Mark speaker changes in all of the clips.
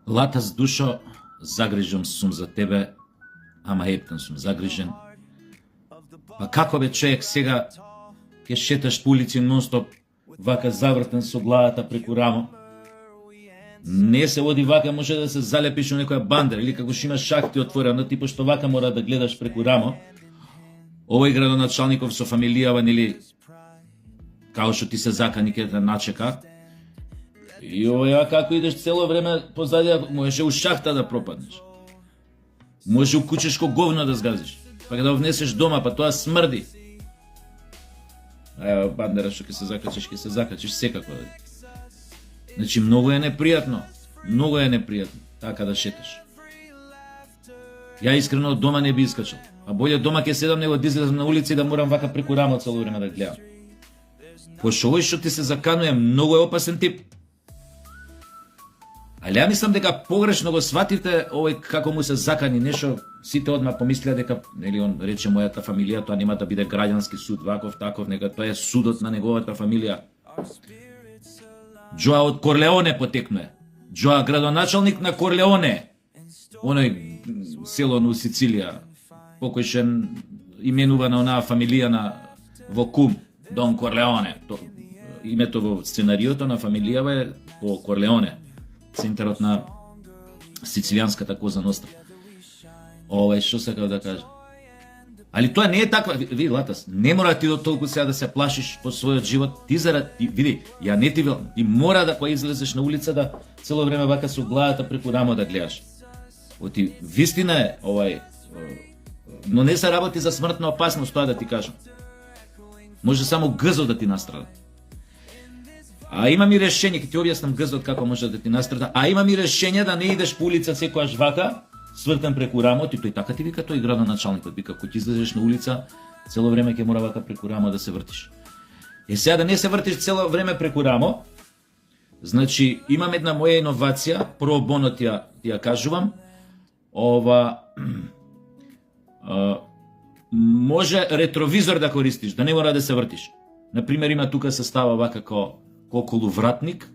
Speaker 1: Латас душо, загрижен сум за тебе, ама ептен сум загрижен. Па како бе човек сега ќе шеташ по улици нонстоп, вака завртен со главата преку рамо? Не се оди вака, може да се залепиш у некоја бандера или како што имаш шахти отворено, ти пошто вака мора да гледаш преку рамо. Овој градоначалников со фамилијава, нели, као што ти се закани ке да начека. И овој како идеш цело време позади, можеше у шахта да пропаднеш. Може у кучешко говно да сгазиш, па да внесеш дома, па тоа смрди. Ево бандера што ќе се закачиш секако. Значи многу е непријатно така да шеташ. Ја искрено од дома не би искачал. А боле дома ќе седам него да излезам на улица и да морам вака преку рамо цело време да гледам. Пошто овој што ти се заканува многу е опасен тип. Али ја мислам дека погрешно го сватите овој како му се закани нешто, сите одма помислија дека, нели, он рече мојата фамилија, тоа нема да биде граѓански суд, ваков таков, нека тоа е судот на неговата фамилија. Џоа од Корлеоне потекнува. Џоа градоначалник на Корлеоне. Оној село на Сицилија, покој ше именува на онаа фамилија на во Кум, Дон Корлеоне. Името во сценариото на фамилијава е по Корлеоне, центарот на сицилијанската Коза Ностра. Ова што сакав да кажам. Али тоа не е таква, види Латас, не мора ти до толку сега да се плашиш по својот живот. Ти види, ја не ти велам, ти мора да кога излезеш на улица да цело време вака со главата преку рамо да гледаш. Оти вистина е овај, но не се работи за смртна опасност, тоа да ти кажам. Може само гзот да ти настрада. А имам и решение, ќе ти објаснам гзот како може да ти настрада, а имам и решение да не идеш по улица секојаш вака, свртен преку рамото, и тој така ти вика, тој градоначалникот вика, кога ти излезеш на улица, цело време ќе мора вака преку рамо да се вртиш. Сега да не се вртиш цело време преку рамо, значи имам една моја иновација, про боно ти ја кажувам, може ретровизор да користиш, да не мора да се вртиш. Например, има тука се става вака како колувратник,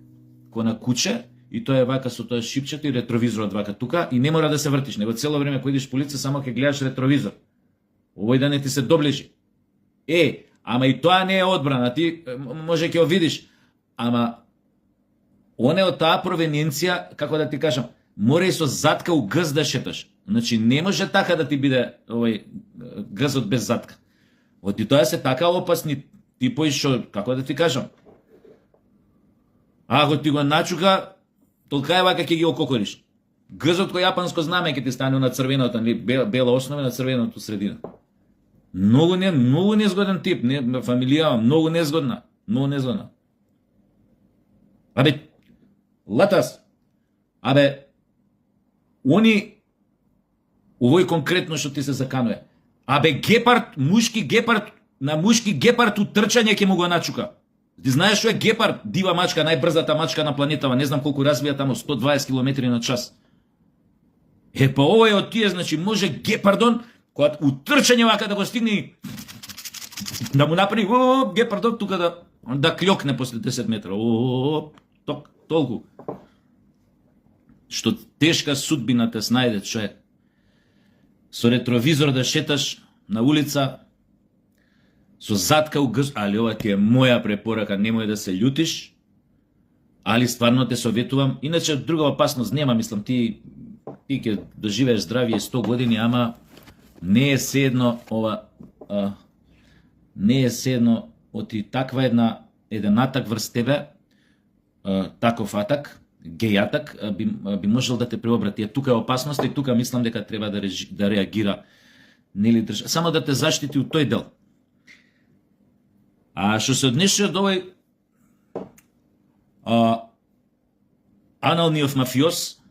Speaker 1: ко на куче, и тоа е вака со тоа шипчето и ретровизорот вака тука, и не мора да се вртиш, него цело време кога идеш по улица само ќе гледаш ретровизор. Овој да не ти се доближи. Ама и тоа не е одбрана, ти може ќе видиш, ама оне од таа провененција, како да ти кажам, мора и со затка у гз да шеташ. Значи не може така да ти биде овој гзот без затка. Оти тоа се така опасни типои што, како да ти кажам, ако ти го начука, толка е вака ќе ги ококориш. Гзот кој јапанско знаме ќе ти стане на црвеното, бела основа на црвеното средина. Многу незгоден тип, фамилија, многу незгодна. Абе, Латас, они, овој конкретно што ти се заканува, гепард, на мушки гепард утрчање ќе му го начука. Ти знаеш што е гепард, дива мачка, најбрзата мачка на планетава, не знам колку развија тамо, 120 км на час. Па овој од тие, значи, може гепардон, кога утрчање вака да го стигне, да му направи, гепардон тука да клјокне после 10 метра. Толку. Што тешка судбина те снајде, човек. Со ретровизор да шеташ на улица, со затка у гз, али ова ти е моја препорака, немој да се љутиш, али стварно те советувам. Иначе друга опасност нема, мислам, ти ќе доживееш здравие 100 години, ама не е седно оти таква еден атак врз тебе, таков атак, геј атак, би можел да те преобрати. Тука е опасност и тука мислам дека треба да реагира, нели држава, само да те заштити од тој дел. А што се однесе од овој аналниот мафиоз,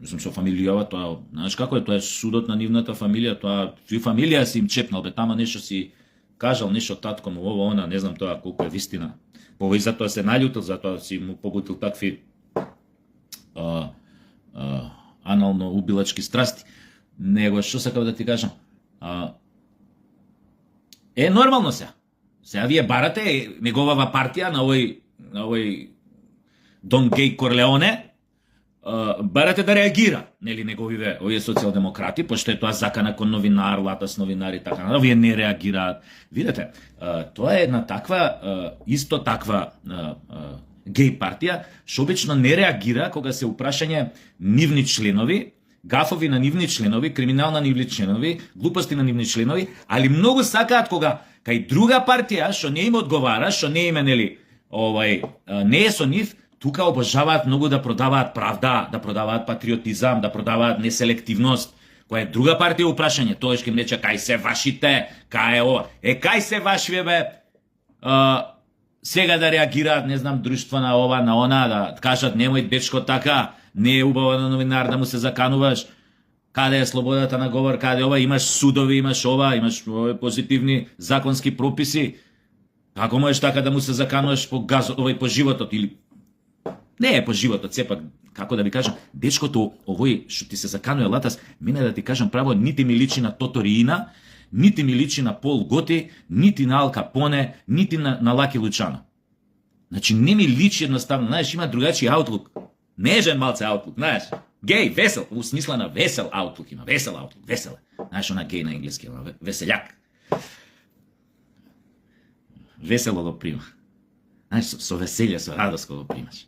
Speaker 1: мислам со фамилијава, тоа, знаеш како е, тоа е судот на нивната фамилија, тоа и фамилија си им чепнал, тама нешто си кажал, нешто татко му, она, не знам тоа колку е вистина. Повој затоа се наљутил, затоа си му побутил такви анално убилачки страсти. Него, што сакав да ти кажам, нормално се. Сега вие барате неговава партија на овој Дон Геј Корлеоне, барате да реагира, нели, неговиве овие социјалдемократи, пошто е тоа закана кон новинар, латас новинари, така, овие не реагираат. Видете, тоа е една таква, исто таква геј партија, што обично не реагира кога се упрашање нивни членови, гафови на нивни членови, криминал на нивни членови, глупости на нивни членови, али многу сакаат кога кај друга партија што не им одговара, што не име, нели, не е со нив, тука обожаваат многу да продаваат правда, да продаваат патриотизам, да продаваат неселективност. Која е друга партија упрашање, тоа ќе им рече кај се вашите, кај е ова. Кај се вашиве бе? Сега да реагираат, не знам, друштва на ова, на она, да кажат немој дечко така, не е убаво на новинар да му се закануваш. Каде е слободата на говор, каде ова, имаш судови, имаш ова, имаш позитивни законски прописи. Како можеш така да му се закануваш по по животот или не е по животот, сепак, како да ви кажам, дечкото овој што ти се заканува латас, мене да ти кажам право, нити ми личи на Тоториина, нити ми личи на Пол Готи, нити на Ал Капоне, нити на Лаки Лучано. Значи не ми личи едноставно, знаеш, има другачи аутлук. Нежен малце аутлук, знаеш. Геј, весел, у смисла на весел аутлук има, весел аутлук, весел. Знаеш, она геј на енглески, веселјак. Весело го прима. Знаеш, со веселје, со радост го примаш.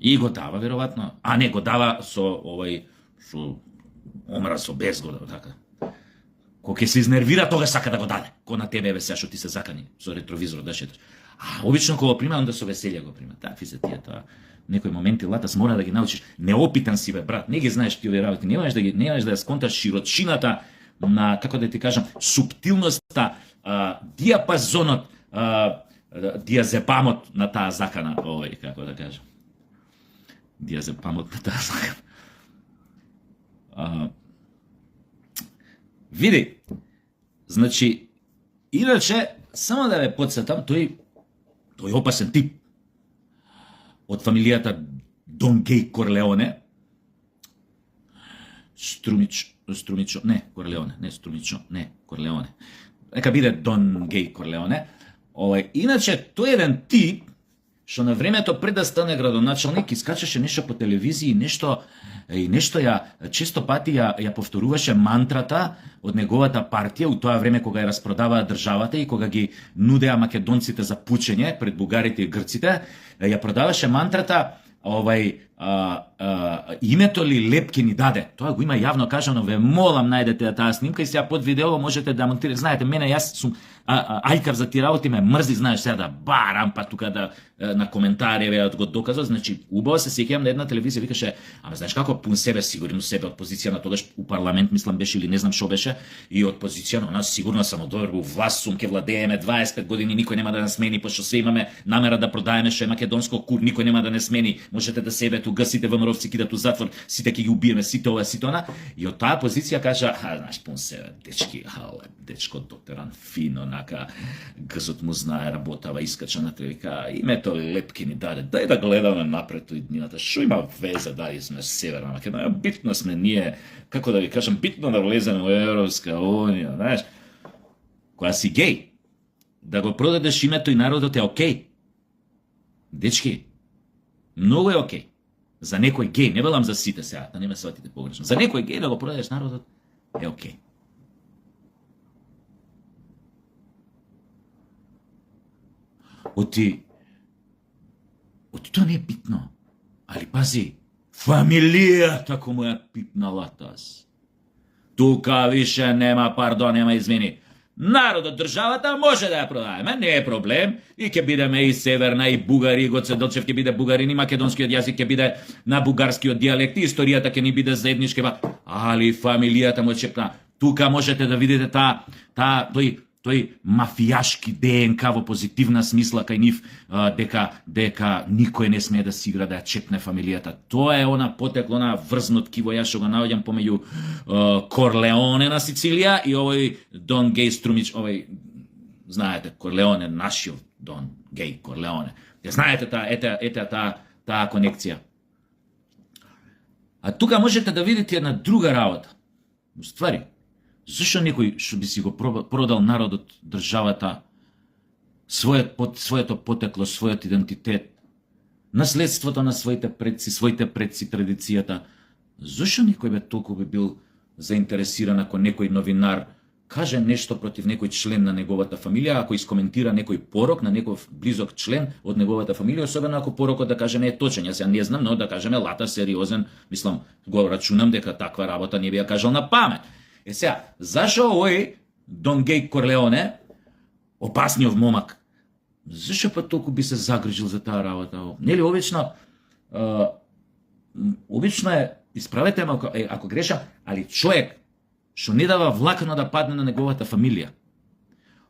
Speaker 1: И го дава, веројатно. А не, го дава со со омраз, со безгода, така. Кога ќе се изнервира, тога сака да го даде. Ко на тебе, сега што ти се закани, со ретровизор да шеташ. А обично кога го прима, онда со веселје го прима. Такви се тие тоа. Некои моменти латас мора да ги научиш. Неопитан си бе, брат. Не ги знаеш тие работи. Не можеш да ја сконташ широчината на, како да ти кажам, суптилноста, диапазонот, диазепамот на таа закана, како да кажам. Диазепамот на таа закана. Види, значи, иначе, само да ве подсетам, тој опасен тип од фамилијата Дон Геј Корлеоне, Корлеоне. Нека биде Дон Геј Корлеоне. Иначе, тој еден тип, што на времето пред да стане градоначалник, искачаше нешто по телевизија, нешто ја често пати ја повторуваше мантрата од неговата партија у тоа време кога ја распродаваа државата и кога ги нудеа македонците за пучење пред бугарите и грците, ја продаваше мантрата името ли лепки ни даде. Тоа го има јавно кажано, ве молам најдете таа снимка и сега под видео можете да монтирате. Знаете, мене јас сум ајкар за тие работи, ме мрзи, знаеш, сега да барам, па тука да на коментари веат го доказа. Значи, убаво се сеќавам на една телевизија, викаше, ама знаеш како пун себе, сигурно себе од позиција на тогаш у парламент, мислам беше или не знам што беше, и од позиција на нас сигурно само добро власт сум, ке владееме 25 години, никој нема да нас смени, пошто се имаме намера да продаеме што е македонско кур, никој нема да не смени. Можете да себе ту гасите ВМРО-вци кидат у затвор, сите ќе ги убиеме, сите ова, сите она. И од таа позиција кажа, знаеш, пун себе, дечки, дечко дотеран фино, нака гзот му знае, работава, искача на телевика, името лепки ни даде, дај да гледаме напред и днината, шо има везе дали сме Северна Македонија, битно сме ние, како да ви кажам, битно да влеземе во Европска Унија, знаеш, која си геј, да го продадеш името и народот е окей. Дечки, многу е окей. За некој геј, не велам за сите сега, да не ме сватите погрешно, за некој геј да го продадеш народот е окей. Оти тоа не е битно. Али пази, фамилијата кому ја пипнала таз. Тука више нема пардон, нема извини. Народот, државата може да ја продаеме, не е проблем. И ќе бидеме и северна, и бугари, и Гоце Делчев ќе биде бугарин, и македонскиот јазик ќе биде на бугарскиот дијалект, и историјата ќе ни биде заедничка. Али фамилијата му чепна. Тука можете да видите тој мафијашки ДНК во позитивна смисла кај нив, дека никој не смее да си игра да ја чепне фамилијата. Тоа е она потекло, она врзно ткиво, јас што го наоѓам помеѓу Корлеоне на Сицилија и овој Дон Геј Струмич, знаете, Корлеоне, нашиот Дон Геј Корлеоне. Знаете таа конекција. А тука можете да видите една друга работа. Уствари, зашо некој што би си го продал народот, државата, своето потекло, својот идентитет, наследството на своите предци, традицијата. Зошто некој бе толку би бил заинтересиран ако некој новинар каже нешто против некој член на неговата фамилија, ако искоментира некој порок на некој близок член од неговата фамилија, особено ако порокот да каже не е точен. Јас не знам, но да кажеме Лата сериозен, мислам, го рачунам дека таква работа не би ја кажал на памет. Сега, зашо овој Дон Геј Корлеоне, опасниот момак, зашо па толку би се загрижил за таа работа? Нели обично е, исправете ме ако грешам, али човек што не дава влакно да падне на неговата фамилија,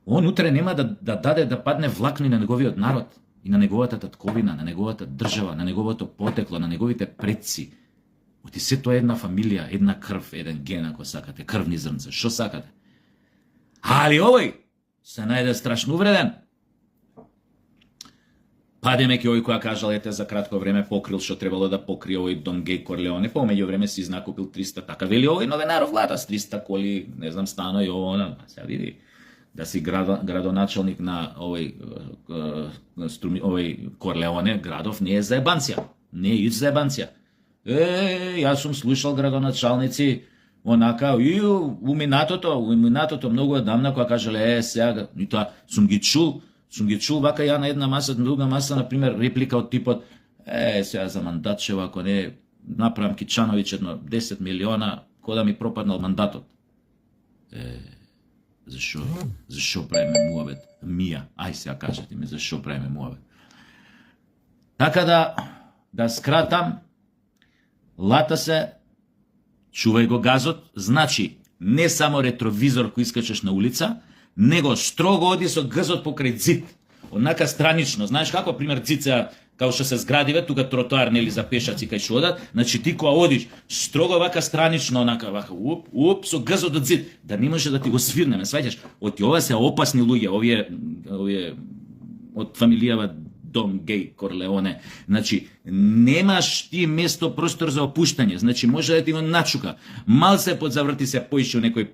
Speaker 1: он утре нема да даде да падне влакно и на неговиот народ, и на неговата татковина, на неговата држава, на неговото потекло, на неговите предци. Оти се тоа е една фамилија, една крв, еден ген, ако сакате, крвни зрнца, што сакате. Али овој се најде страшно увреден. Падемеки овој која кажал, ете, за кратко време покрил што требало да покрие овој Дон Геј Корлеоне, по меѓу време си изнакупил 300, така вели овој новинаров Лата, с 300 коли, не знам, стано и ово, сега види, да си градоначалник на овој Корлеоне, градов не е за ебанција, не е за ебанција. Јас сум слушал градоначалници, онака, и у минатото многу одамна, која кажале, сега, и тоа, сум ги чул вака ја на една маса, друга маса, например, реплика од типот, сега за Мандатчева, ако не направам Кичановиќ едно 10 милиона, кој да ми пропаднал мандатот. Зашо правиме муабет? Мија, ај сега кажете ми, зашо правиме муабет? Така да скратам, Лата се, чувај го газот, значи, не само ретровизор кој искачеш на улица, него строго оди со газот покрај зид. Однака странично, знаеш како, пример, зица, као што се зградиве, тука тротоар, нели, за пешаци кај што одат, значи ти која одиш, строго вака странично, онака, вака, со газот од зид, да не може да ти го свирнеме, сваќаш? Оти ова се опасни луѓе, овие од фамилијава Дон Геј Корлеоне. Значи, немаш ти место, простор за опуштање, значи може да ти го начука. Мал се подзаврти се поише некој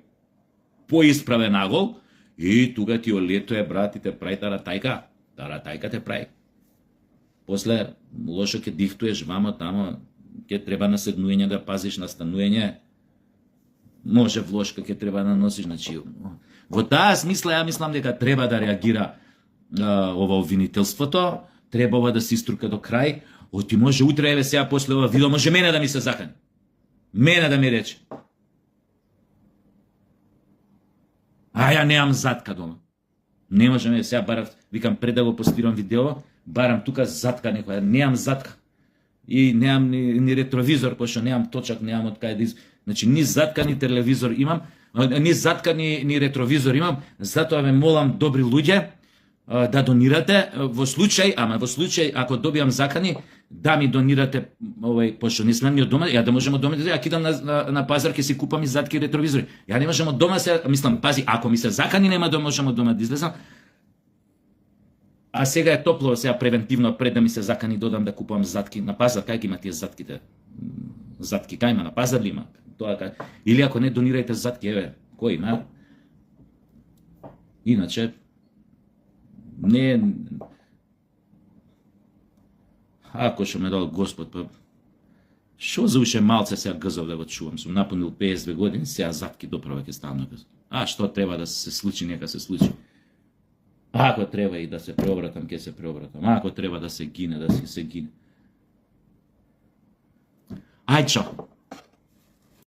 Speaker 1: поисправен агол, и тука ти олетоe, брат, и те прави таратајка те прави. После лошо ќе дихтуеш вамо тамо, ќе треба наседнуење да пазиш настануење, може влошка ќе треба да носиш, значи, во таа смисла ја мислам дека треба да реагира ова обвинителството, треба ова да се иструка до крај, оти може утре, еве сега после ова видео, може мене да ми се закани. Мене да ми рече. Ја немам затка дома. Не можеме сега барам, викам пред да го постирам видео, барам тука затка некоја, немам затка. И немам ни ретровизор, пошто немам точак, немам од кај да Значи ни затка ни телевизор имам, ни затка ни ретровизор имам, затоа ве молам добри луѓе да донирате во случај ако добиам закани да ми донирате пошто не смеам ни од дома, ја да можам од дома ја кидам на пазар ќе си купам и затки и ретровизори. Ја не можам од дома се, мислам, пази, ако ми се закани нема да можам од дома да излезам. А сега е топло, сега превентивно пред да ми се закани додам да купувам затки на пазар, кај ги има тие затките? Затки кај има, на пазар ли има? Тоа кај. Или ако не донирајте затки, еве, кој има? Иначе не ако што ме дал Господ, па шо за уште малце сега гзов да го чувам, сум напунил 52 години, сега затки доправа ќе ставам на гзов. Што треба да се случи, нека се случи. Ако треба и да се преобратам, ќе се преобратам. Ако треба да се гине, да се гине. Ај, чао!